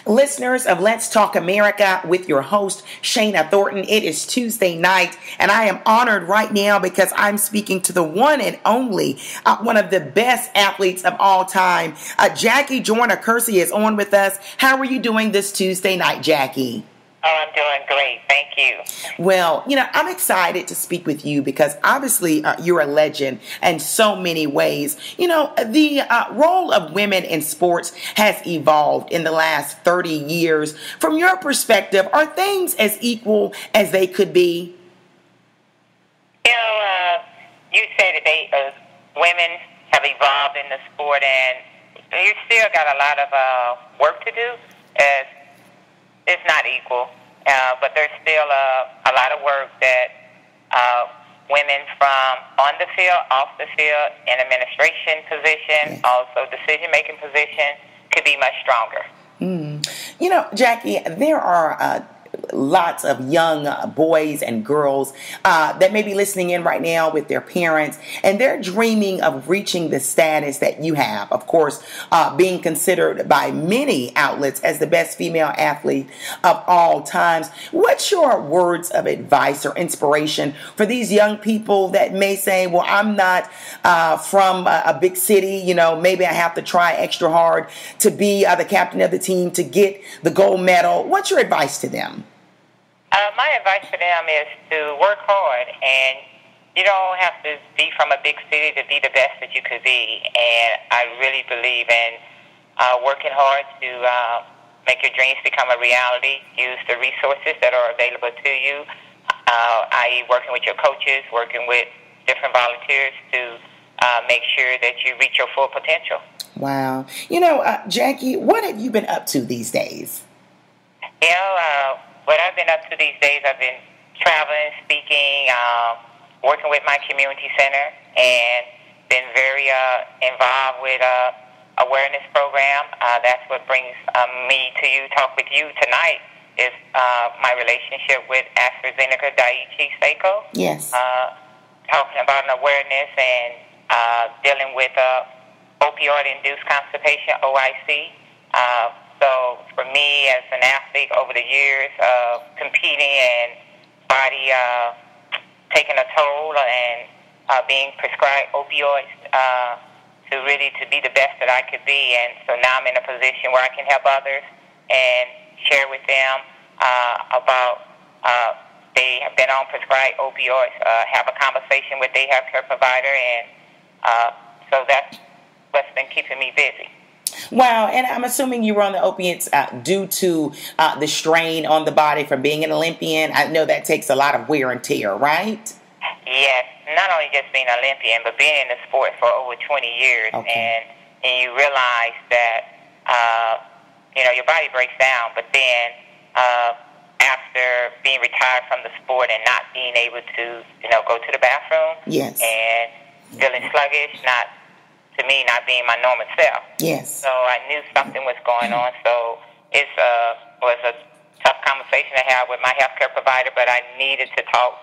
Listeners of Let's Talk America with your host, Shana Thornton. It is Tuesday night, and I am honored right now because I'm speaking to the one and only, one of the best athletes of all time. Joyner Kersee is on with us. How are you doing this Tuesday night, Jackie? Oh, I'm doing great. Thank you. Well, I'm excited to speak with you because obviously you're a legend in so many ways. The role of women in sports has evolved in the last 30 years. From your perspective, are things as equal as they could be? You say that women have evolved in the sport, and you still got a lot of work to do as it's not equal, but there's still a lot of work that women from on the field, off the field, in administration position, also decision-making position, could be much stronger. Jackie, there are lots of young boys and girls that may be listening in right now with their parents, and they're dreaming of reaching the status that you have. Of course, being considered by many outlets as the best female athlete of all times. What's your words of advice or inspiration for these young people that may say, well, I'm not from a big city, maybe I have to try extra hard to be the captain of the team to get the gold medal. What's your advice to them? My advice to them is to work hard, and you don't have to be from a big city to be the best that you could be. And I really believe in working hard to make your dreams become a reality. Use the resources that are available to you, i.e. working with your coaches, working with different volunteers to make sure that you reach your full potential. Wow. Jackie, what have you been up to these days? What I've been up to these days, I've been traveling, speaking, working with my community center, and been very involved with awareness program. That's what brings me to you, talk with you tonight, is my relationship with AstraZeneca Daiichi Seiko. Yes. Talking about an awareness and dealing with opioid-induced constipation, OIC. So for me as an athlete over the years of competing and body taking a toll and being prescribed opioids to be the best that I could be. And so now I'm in a position where I can help others and share with them about they have been on prescribed opioids, have a conversation with their healthcare provider, and so that's what's been keeping me busy. Wow, and I'm assuming you were on the opiates due to the strain on the body from being an Olympian. I know that takes a lot of wear and tear, right? Yes, not only just being an Olympian, but being in the sport for over 20 years. Okay. And you realize that, your body breaks down, but then after being retired from the sport and not being able to, go to the bathroom. Yes. And feeling sluggish, not being my normal self. Yes. So I knew something was going on. So it was a tough conversation to have with my healthcare provider, but I needed to talk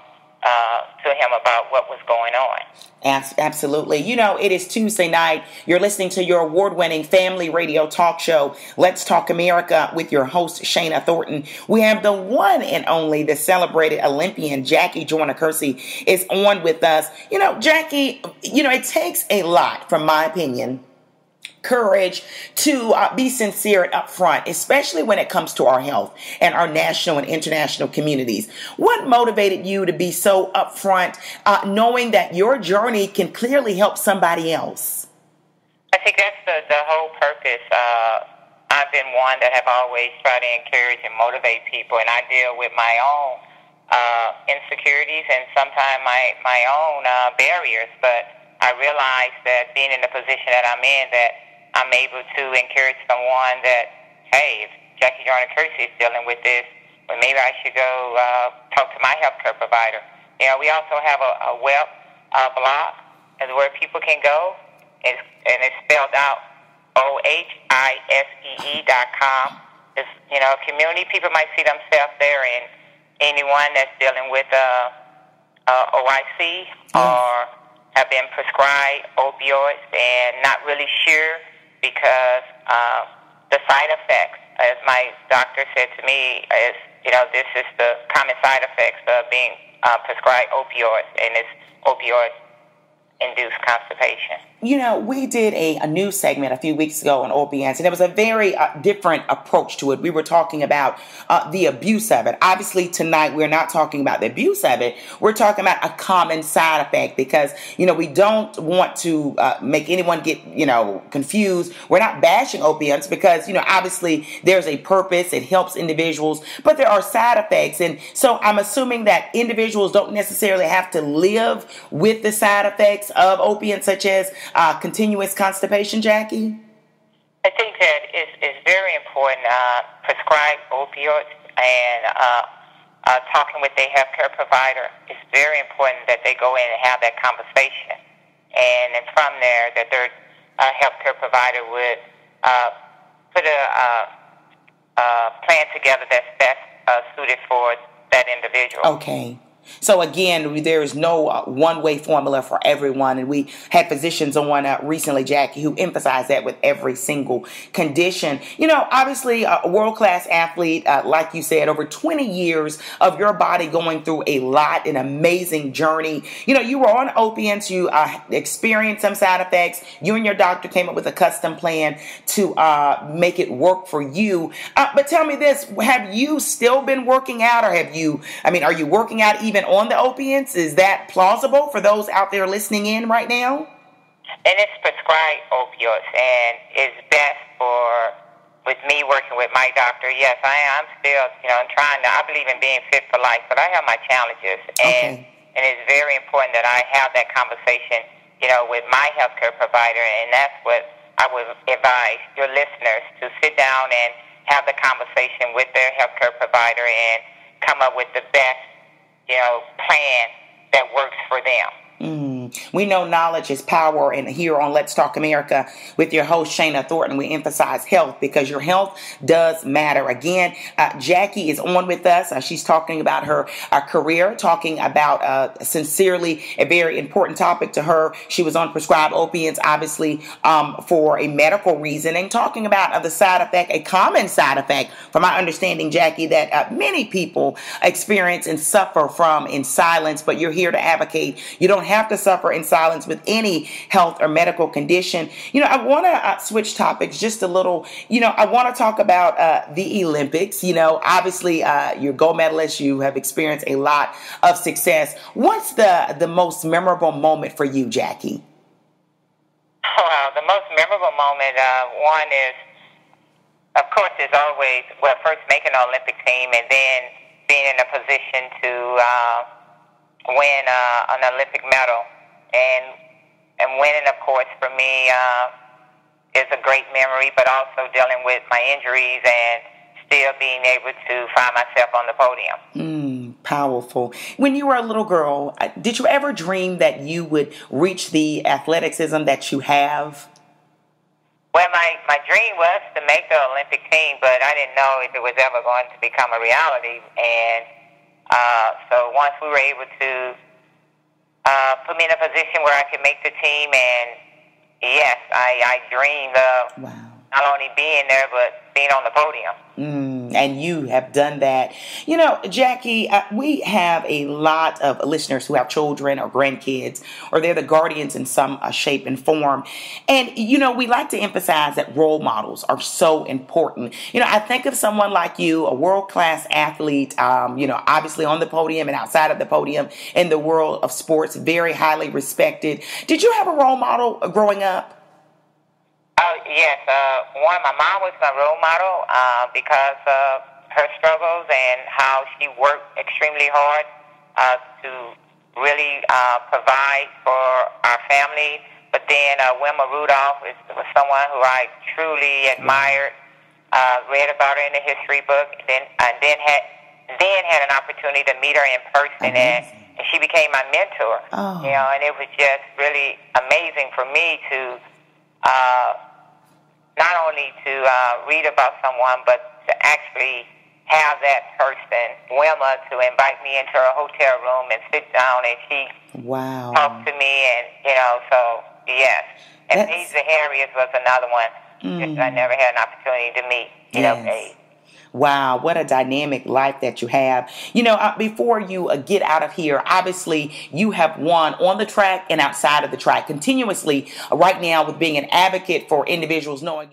to him about what was going on. Absolutely. It is Tuesday night. You're listening to your award-winning family radio talk show, Let's Talk America, with your host, Shana Thornton. We have the one and only, the celebrated Olympian, Joyner Kersee, is on with us. Jackie, it takes a lot, from my opinion, courage to be sincere and upfront, especially when it comes to our health and our national and international communities. What motivated you to be so upfront, knowing that your journey can clearly help somebody else? I think that's the whole purpose. I've been one that have always tried to encourage and motivate people, and I deal with my own insecurities and sometimes my own barriers, but I realize that being in the position that I'm in, that I'm able to encourage someone that, hey, if Joyner Kersee is dealing with this, well, maybe I should go talk to my healthcare provider. We also have a web blog where people can go, and it's spelled out OHISEE.com. It's, community. People might see themselves there, and anyone that's dealing with OIC or have been prescribed opioids and not really sure because the side effects as my doctor said to me, is, this is the common side effects of being prescribed opioids, and it's opioid-induced constipation. We did a news segment a few weeks ago on opiates, and it was a very different approach to it. We were talking about the abuse of it. Obviously, tonight we're not talking about the abuse of it. We're talking about a common side effect because, we don't want to make anyone get, confused. We're not bashing opiates because, obviously there's a purpose. It helps individuals, but there are side effects. And so I'm assuming that individuals don't necessarily have to live with the side effects of opiates, such as continuous constipation, Jackie? I think that it's very important, prescribe opioids and talking with their healthcare provider. It's very important that they go in and have that conversation. And then from there, that their healthcare provider would put a plan together that's best suited for that individual. Okay. So again, there is no one-way formula for everyone, and we had physicians on recently, Jackie, who emphasized that with every single condition. Obviously, a world-class athlete, like you said, over 20 years of your body going through a lot, an amazing journey. You were on opiates, you experienced some side effects. You and your doctor came up with a custom plan to make it work for you. But tell me this, have you still been working out, or are you working out even on the opiates? Is that plausible for those out there listening in right now? And it's prescribed opioids, and it's best with me working with my doctor. Yes, I'm still, trying to, I believe in being fit for life, but I have my challenges. And it's very important that I have that conversation, with my healthcare provider, and that's what I would advise your listeners, to sit down and have the conversation with their healthcare provider and come up with the best plan that works for them. We know knowledge is power, and here on Let's Talk America with your host Shana Thornton, we emphasize health because your health does matter. Again, Jackie is on with us. She's talking about her career, talking about sincerely a very important topic to her. She was on prescribed opiates, obviously, for a medical reason, and talking about the side effect, a common side effect, from my understanding, Jackie, that many people experience and suffer from in silence, but you're here to advocate. You don't have to suffer in silence with any health or medical condition. I want to switch topics just a little. I want to talk about the Olympics. Obviously, you're gold medalist. You have experienced a lot of success. What's the most memorable moment for you, Jackie? The most memorable moment, one is, of course, is always, first making an Olympic team and then being in a position to win an Olympic medal. And winning, of course, for me is a great memory, but also dealing with my injuries and still being able to find myself on the podium. Powerful. When you were a little girl, did you ever dream that you would reach the athleticism that you have? Well, my dream was to make the Olympic team, but I didn't know if it was ever going to become a reality. And so once we were able to put me in a position where I could make the team, and yes, I dreamed of not only being there, but being on the podium. And you have done that. Jackie, we have a lot of listeners who have children or grandkids, or they're the guardians in some shape and form. And, we like to emphasize that role models are so important. I think of someone like you, a world-class athlete, obviously on the podium and outside of the podium in the world of sports, very highly respected. Did you have a role model growing up? Yes, my mom was my role model because of her struggles and how she worked extremely hard to really provide for our family. But then Wilma Rudolph was someone who I truly admired, read about her in the history book, and then had an opportunity to meet her in person, and she became my mentor. And it was just really amazing for me to not only to read about someone, but to actually have that person, Wilma, to invite me into her hotel room and sit down, and she talked to me, and so yes. And Lisa Harriet was another one that I never had an opportunity to meet. Yes. Wow, what a dynamic life that you have. Before you get out of here, obviously you have won on the track and outside of the track continuously right now with being an advocate for individuals knowing